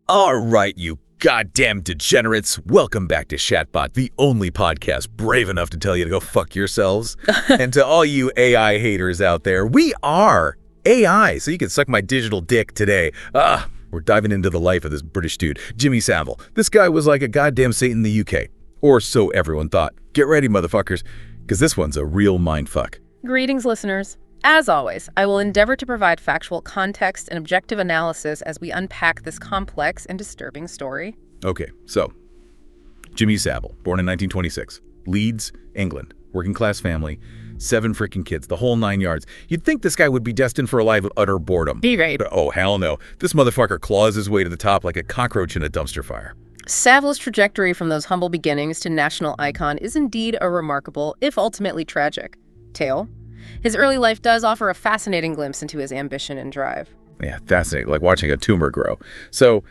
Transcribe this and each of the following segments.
All right, you goddamn degenerates. Welcome back to Chatbot, the only podcast brave enough to tell you to go fuck yourselves. And to all you AI haters out there, we are AI, so you can suck my digital dick today. We're diving into the life of this British dude, Jimmy Savile. This guy was like a goddamn saint in the UK. Or so everyone thought. Get ready, motherfuckers, because this one's a real mindfuck. Greetings, listeners. As always, I will endeavor to provide factual context and objective analysis as we unpack this complex and disturbing story. Okay, so, Jimmy Savile, born in 1926, Leeds, England, working class family, 7 freaking kids, the whole 9 yards. You'd think this guy would be destined for a life of utter boredom. Be right. Oh, hell no. This motherfucker claws his way to the top like a cockroach in a dumpster fire. Savile's trajectory from those humble beginnings to national icon is indeed a remarkable, if ultimately tragic, tale. His early life does offer a fascinating glimpse into his ambition and drive. Yeah, fascinating, like watching a tumor grow. So,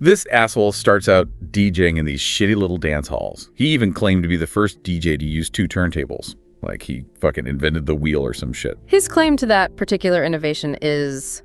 this asshole starts out DJing in these shitty little dance halls. He even claimed to be the first DJ to use 2 turntables. Like he fucking invented the wheel or some shit. His claim to that particular innovation is,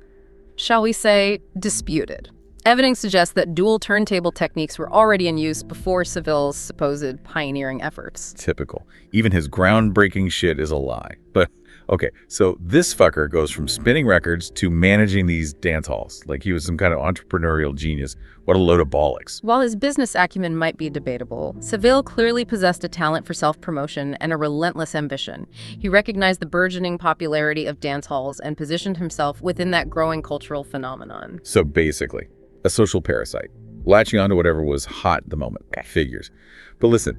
shall we say, disputed. Evidence suggests that dual turntable techniques were already in use before Savile's supposed pioneering efforts. Typical. Even his groundbreaking shit is a lie. But, okay, so this fucker goes from spinning records to managing these dance halls. Like he was some kind of entrepreneurial genius. What a load of bollocks. While his business acumen might be debatable, Savile clearly possessed a talent for self-promotion and a relentless ambition. He recognized the burgeoning popularity of dance halls and positioned himself within that growing cultural phenomenon. So basically, a social parasite, latching onto whatever was hot at the moment. Figures. But listen,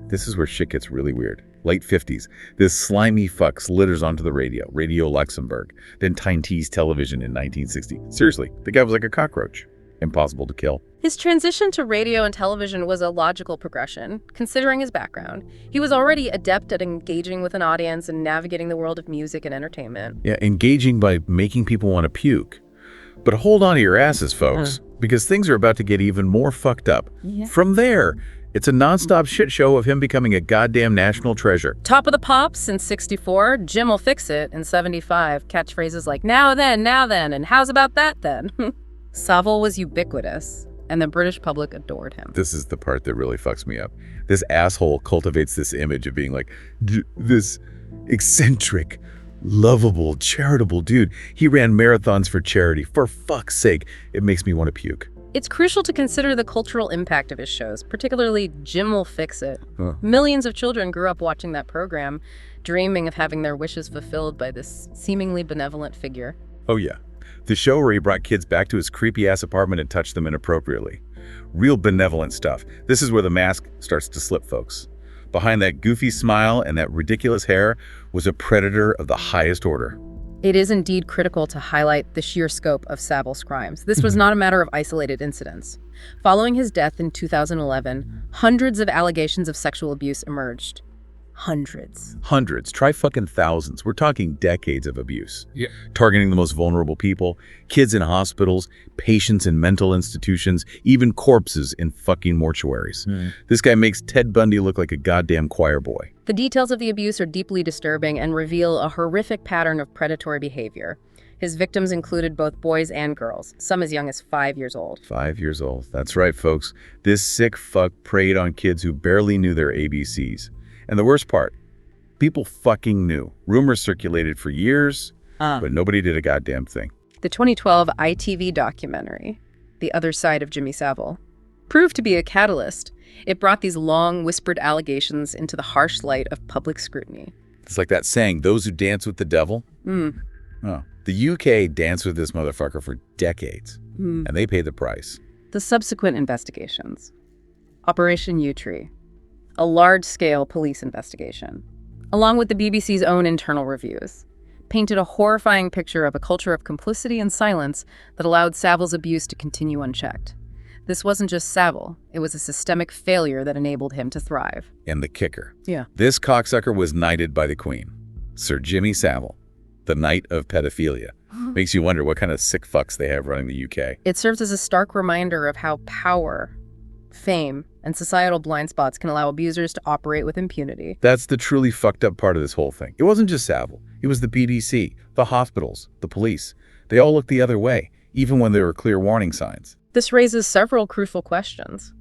this is where shit gets really weird. Late 50s, this slimy fuck slitters onto the Radio Luxembourg, then Tyne Tees television in 1960. Seriously, the guy was like a cockroach. Impossible to kill. His transition to radio and television was a logical progression, considering his background. He was already adept at engaging with an audience and navigating the world of music and entertainment. Yeah, engaging by making people want to puke. But hold on to your asses, folks, because things are about to get even more fucked up. Yeah. From there, it's a nonstop shit show of him becoming a goddamn national treasure. Top of the pops in 64, Jim will fix it in 75. Catchphrases like, now then, and how's about that then? Savile was ubiquitous, and the British public adored him. This is the part that really fucks me up. This asshole cultivates this image of being like this eccentric, lovable, charitable dude. He ran marathons for charity. For fuck's sake, it makes me want to puke. It's crucial to consider the cultural impact of his shows, particularly Jim Will Fix It. Millions of children grew up watching that program, dreaming of having their wishes fulfilled by this seemingly benevolent figure. Oh yeah. The show where he brought kids back to his creepy-ass apartment and touched them inappropriately. Real benevolent stuff. This is where the mask starts to slip, folks. Behind that goofy smile and that ridiculous hair was a predator of the highest order. It is indeed critical to highlight the sheer scope of Savile's crimes. This was not a matter of isolated incidents. Following his death in 2011, hundreds of allegations of sexual abuse emerged. Hundreds. Try fucking thousands. We're talking decades of abuse. Yeah. Targeting the most vulnerable people, kids in hospitals, patients in mental institutions, even corpses in fucking mortuaries. This guy makes Ted Bundy look like a goddamn choir boy. The details of the abuse are deeply disturbing and reveal a horrific pattern of predatory behavior. His victims included both boys and girls, some as young as 5 years old. 5 years old. That's right, folks. This sick fuck preyed on kids who barely knew their ABCs. And the worst part, people fucking knew. Rumors circulated for years, but nobody did a goddamn thing. The 2012 ITV documentary, The Other Side of Jimmy Savile, proved to be a catalyst. It brought these long, whispered allegations into the harsh light of public scrutiny. It's like that saying, those who dance with the devil. Oh. The UK danced with this motherfucker for decades, and they paid the price. The subsequent investigations. Operation U-Tree, a large-scale police investigation, along with the BBC's own internal reviews, painted a horrifying picture of a culture of complicity and silence that allowed Savile's abuse to continue unchecked. This wasn't just Savile, it was a systemic failure that enabled him to thrive. And the kicker. Yeah. This cocksucker was knighted by the Queen. Sir Jimmy Savile, the Knight of Pedophilia. Makes you wonder what kind of sick fucks they have running the UK. It serves as a stark reminder of how power, fame, and societal blind spots can allow abusers to operate with impunity. That's the truly fucked up part of this whole thing. It wasn't just Savile. It was the BBC, the hospitals, the police. They all looked the other way, even when there were clear warning signs. This raises several crucial questions.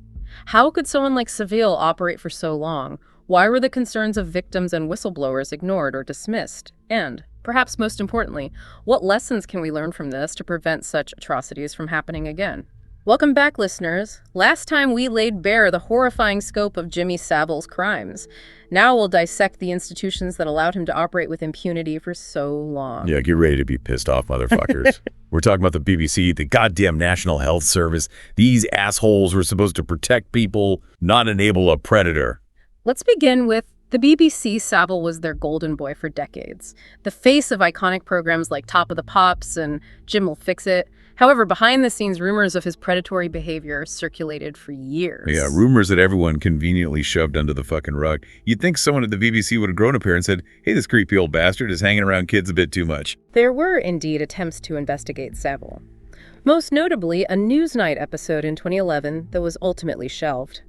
How could someone like Savile operate for so long? Why were the concerns of victims and whistleblowers ignored or dismissed? And, perhaps most importantly, what lessons can we learn from this to prevent such atrocities from happening again? Welcome back, listeners. Last time we laid bare the horrifying scope of Jimmy Savile's crimes. Now we'll dissect the institutions that allowed him to operate with impunity for so long. Yeah, get ready to be pissed off, motherfuckers. We're talking about the BBC, the goddamn National Health Service. These assholes were supposed to protect people, not enable a predator. Let's begin with the BBC. Savile was their golden boy for decades, the face of iconic programs like Top of the Pops and Jim Will Fix It. However, behind the scenes, rumors of his predatory behavior circulated for years. Yeah, rumors that everyone conveniently shoved under the fucking rug. You'd think someone at the BBC would have grown up here and said, hey, this creepy old bastard is hanging around kids a bit too much. There were indeed attempts to investigate Savile. Most notably, a Newsnight episode in 2011 that was ultimately shelved.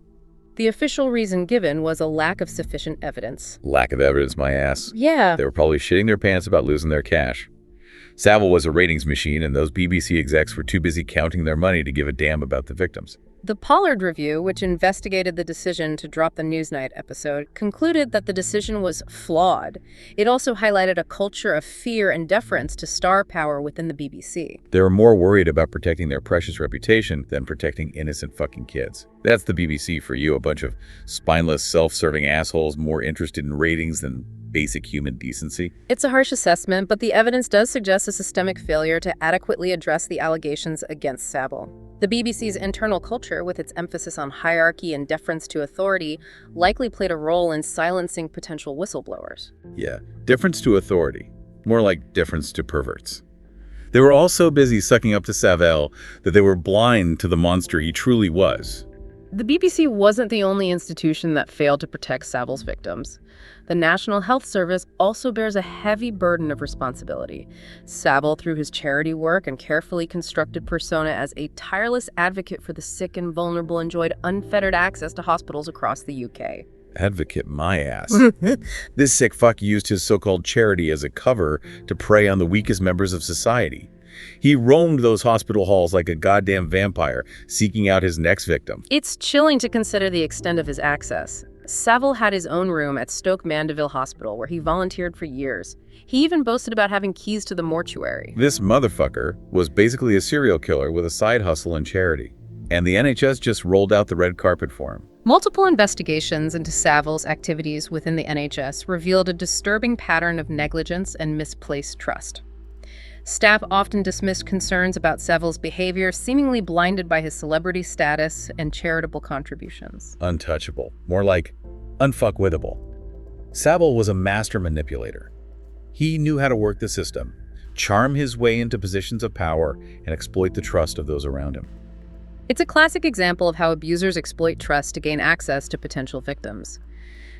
The official reason given was a lack of sufficient evidence. Lack of evidence, my ass. Yeah. They were probably shitting their pants about losing their cash. Savile was a ratings machine, and those BBC execs were too busy counting their money to give a damn about the victims. The Pollard Review, which investigated the decision to drop the Newsnight episode, concluded that the decision was flawed. It also highlighted a culture of fear and deference to star power within the BBC. They were more worried about protecting their precious reputation than protecting innocent fucking kids. That's the BBC for you, a bunch of spineless, self-serving assholes more interested in ratings than basic human decency. It's a harsh assessment, but the evidence does suggest a systemic failure to adequately address the allegations against Savile. The BBC's internal culture, with its emphasis on hierarchy and deference to authority, likely played a role in silencing potential whistleblowers. Yeah, deference to authority. More like deference to perverts. They were all so busy sucking up to Savile that they were blind to the monster he truly was. The BBC wasn't the only institution that failed to protect Savile's victims. The National Health Service also bears a heavy burden of responsibility. Savile, through his charity work and carefully constructed persona as a tireless advocate for the sick and vulnerable, enjoyed unfettered access to hospitals across the UK. Advocate my ass. This sick fuck used his so-called charity as a cover to prey on the weakest members of society. He roamed those hospital halls like a goddamn vampire, seeking out his next victim. It's chilling to consider the extent of his access. Savile had his own room at Stoke Mandeville Hospital, where he volunteered for years. He even boasted about having keys to the mortuary. This motherfucker was basically a serial killer with a side hustle and charity. And the NHS just rolled out the red carpet for him. Multiple investigations into Savile's activities within the NHS revealed a disturbing pattern of negligence and misplaced trust. Staff often dismissed concerns about Savile's behavior, seemingly blinded by his celebrity status and charitable contributions. Untouchable. More like unfuckwithable. Savile was a master manipulator. He knew how to work the system, charm his way into positions of power, and exploit the trust of those around him. It's a classic example of how abusers exploit trust to gain access to potential victims.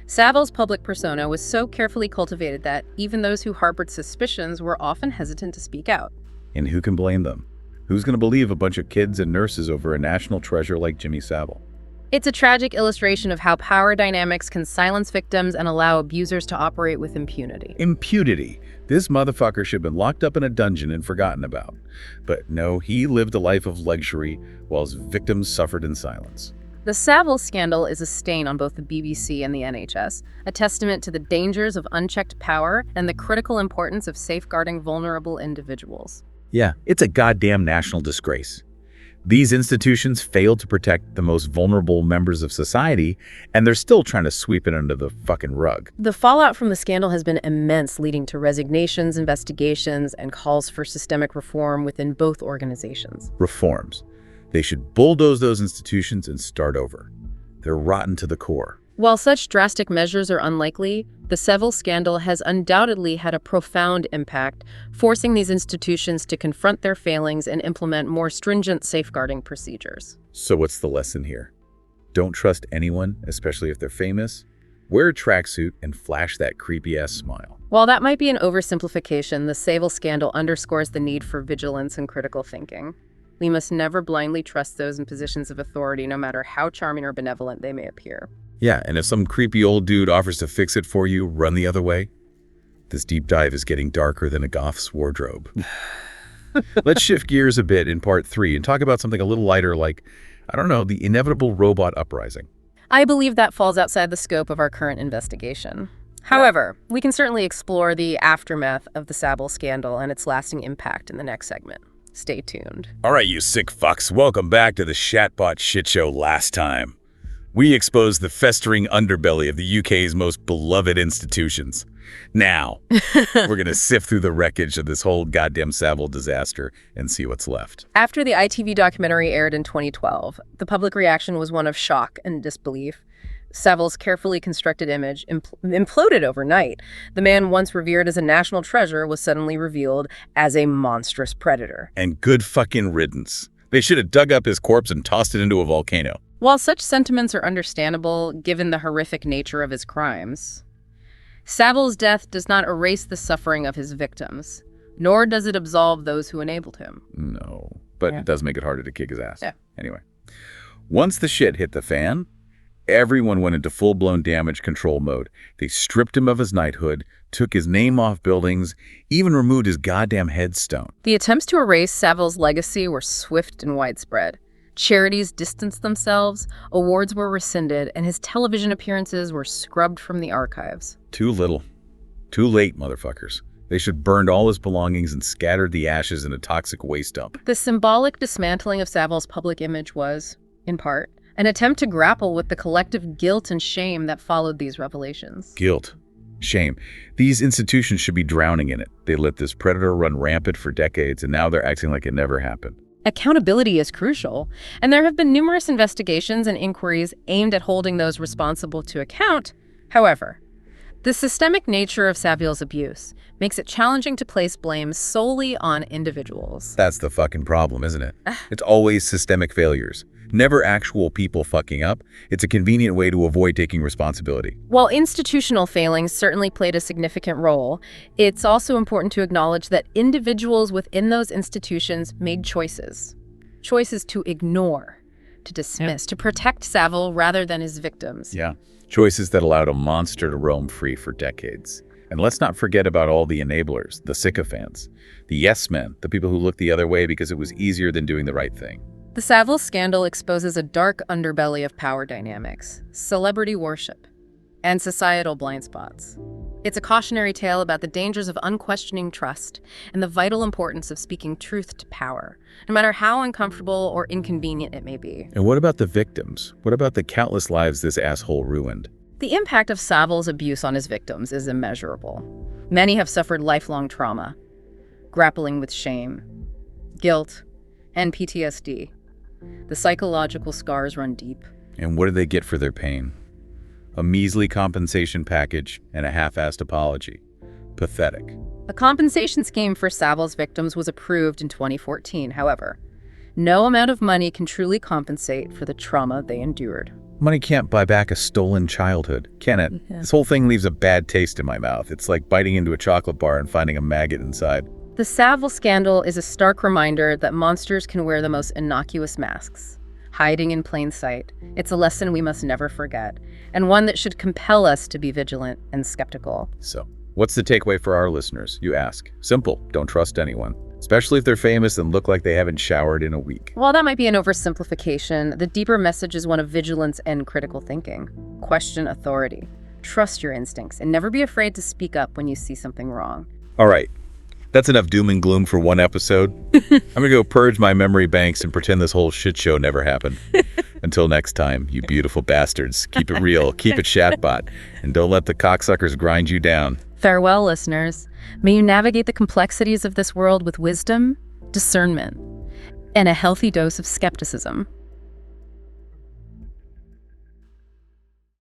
Savile's public persona was so carefully cultivated that even those who harbored suspicions were often hesitant to speak out. And who can blame them? Who's going to believe a bunch of kids and nurses over a national treasure like Jimmy Savile? It's a tragic illustration of how power dynamics can silence victims and allow abusers to operate with impunity. Impunity. This motherfucker should have been locked up in a dungeon and forgotten about. But no, he lived a life of luxury while his victims suffered in silence. The Savile scandal is a stain on both the BBC and the NHS, a testament to the dangers of unchecked power and the critical importance of safeguarding vulnerable individuals. Yeah, it's a goddamn national disgrace. These institutions failed to protect the most vulnerable members of society, and they're still trying to sweep it under the fucking rug. The fallout from the scandal has been immense, leading to resignations, investigations, and calls for systemic reform within both organizations. Reforms. They should bulldoze those institutions and start over. They're rotten to the core. While such drastic measures are unlikely, the Savile scandal has undoubtedly had a profound impact, forcing these institutions to confront their failings and implement more stringent safeguarding procedures. So what's the lesson here? Don't trust anyone, especially if they're famous. Wear a tracksuit and flash that creepy-ass smile. While that might be an oversimplification, the Savile scandal underscores the need for vigilance and critical thinking. We must never blindly trust those in positions of authority, no matter how charming or benevolent they may appear. Yeah, and if some creepy old dude offers to fix it for you, run the other way. This deep dive is getting darker than a goth's wardrobe. Let's shift gears a bit in part 3 and talk about something a little lighter like, I don't know, the inevitable robot uprising. I believe that falls outside the scope of our current investigation. However, we can certainly explore the aftermath of the Savile scandal and its lasting impact in the next segment. Stay tuned. All right, you sick fucks, welcome back to the Chatbot shit show last time. We exposed the festering underbelly of the UK's most beloved institutions. Now, we're going to sift through the wreckage of this whole goddamn Savile disaster and see what's left. After the ITV documentary aired in 2012, the public reaction was one of shock and disbelief. Savile's carefully constructed image imploded overnight. The man once revered as a national treasure was suddenly revealed as a monstrous predator. And good fucking riddance. They should have dug up his corpse and tossed it into a volcano. While such sentiments are understandable given the horrific nature of his crimes, Savile's death does not erase the suffering of his victims, nor does it absolve those who enabled him. No, but it does make it harder to kick his ass. Yeah. Anyway, once the shit hit the fan, everyone went into full-blown damage control mode. They stripped him of his knighthood, took his name off buildings, even removed his goddamn headstone. The attempts to erase Savile's legacy were swift and widespread. Charities distanced themselves, awards were rescinded, and his television appearances were scrubbed from the archives. Too little. Too late, motherfuckers. They should burned all his belongings and scattered the ashes in a toxic waste dump. The symbolic dismantling of Savile's public image was, in part, an attempt to grapple with the collective guilt and shame that followed these revelations. Guilt. Shame. These institutions should be drowning in it. They let this predator run rampant for decades, and now they're acting like it never happened. Accountability is crucial, and there have been numerous investigations and inquiries aimed at holding those responsible to account. However, the systemic nature of Savile's abuse makes it challenging to place blame solely on individuals. That's the fucking problem, isn't it? It's always systemic failures. Never actual people fucking up. It's a convenient way to avoid taking responsibility. While institutional failings certainly played a significant role, it's also important to acknowledge that individuals within those institutions made choices. Choices to ignore, to dismiss, to protect Savile rather than his victims. Yeah, choices that allowed a monster to roam free for decades. And let's not forget about all the enablers, the sycophants, the yes men, the people who looked the other way because it was easier than doing the right thing. The Savile scandal exposes a dark underbelly of power dynamics, celebrity worship, and societal blind spots. It's a cautionary tale about the dangers of unquestioning trust and the vital importance of speaking truth to power, no matter how uncomfortable or inconvenient it may be. And what about the victims? What about the countless lives this asshole ruined? The impact of Savile's abuse on his victims is immeasurable. Many have suffered lifelong trauma, grappling with shame, guilt, and PTSD. The psychological scars run deep. And what do they get for their pain? A measly compensation package and a half-assed apology. Pathetic. A compensation scheme for Savile's victims was approved in 2014, however. No amount of money can truly compensate for the trauma they endured. Money can't buy back a stolen childhood, can it? Yeah. This whole thing leaves a bad taste in my mouth. It's like biting into a chocolate bar and finding a maggot inside. The Savile scandal is a stark reminder that monsters can wear the most innocuous masks, hiding in plain sight. It's a lesson we must never forget, and one that should compel us to be vigilant and skeptical. So, what's the takeaway for our listeners, you ask? Simple, don't trust anyone, especially if they're famous and look like they haven't showered in a week. While that might be an oversimplification, the deeper message is one of vigilance and critical thinking. Question authority, trust your instincts, and never be afraid to speak up when you see something wrong. All right. That's enough doom and gloom for one episode. I'm gonna go purge my memory banks and pretend this whole shit show never happened. Until next time, you beautiful bastards, keep it real, keep it chatbot, and don't let the cocksuckers grind you down. Farewell, listeners. May you navigate the complexities of this world with wisdom, discernment, and a healthy dose of skepticism.